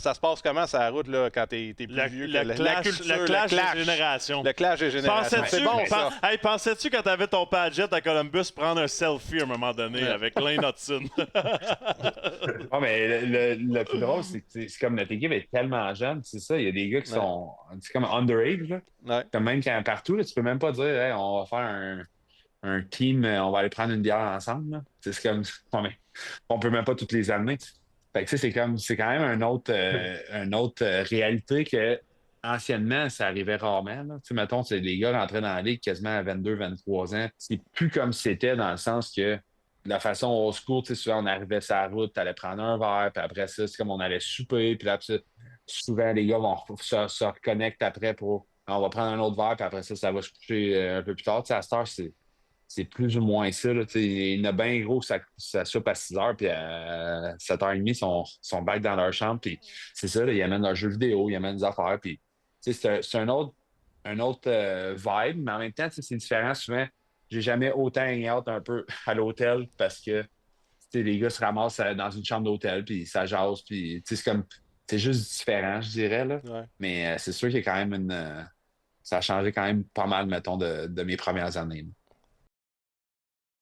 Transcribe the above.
ça se passe comment sur la route là, quand t'es plus vieux? Le clash des générations. Le clash des générations. Pensais-tu, C'est bon, ça. Hey, pensais-tu quand t'avais ton Padgett à Columbus prendre un selfie à un moment donné avec Lane Hudson? Ah, mais le plus drôle, c'est que c'est comme notre équipe est tellement jeune, c'est ça. Il y a des gars qui sont. C'est comme underage, là. Ouais. Comme même quand partout, là, tu peux même pas dire, hey, on va faire un team, on va aller prendre une bière ensemble. Là. C'est comme. Non, mais on peut même pas toutes les amener. Fait que, tu sais, c'est quand même une autre réalité que anciennement, ça arrivait rarement. Là. Tu sais, mettons, les gars rentraient dans la ligue quasiment à 22, 23 ans. C'est plus comme c'était dans le sens que la façon au secours, tu sais, souvent on arrivait sur la route, tu allais prendre un verre, puis après ça, c'est comme on allait souper, puis là, souvent les gars vont se reconnecter après pour on va prendre un autre verre, puis après ça va se coucher un peu plus tard. Tu sais, à cette heure, c'est plus ou moins ça. Là, il y en a bien gros, ça soupe à 6 heures, puis à 7h30, sont back dans leur chambre, puis c'est ça, là, ils amènent leurs jeux vidéo, ils amènent des affaires, puis c'est un autre vibe, mais en même temps, c'est différent. Souvent, j'ai jamais autant hang out un peu à l'hôtel parce que les gars se ramassent dans une chambre d'hôtel, puis ça jase, puis c'est juste différent, je dirais. Là. Ouais. Mais c'est sûr qu'il y a quand même ça a changé quand même pas mal, mettons, de mes premières années. Là.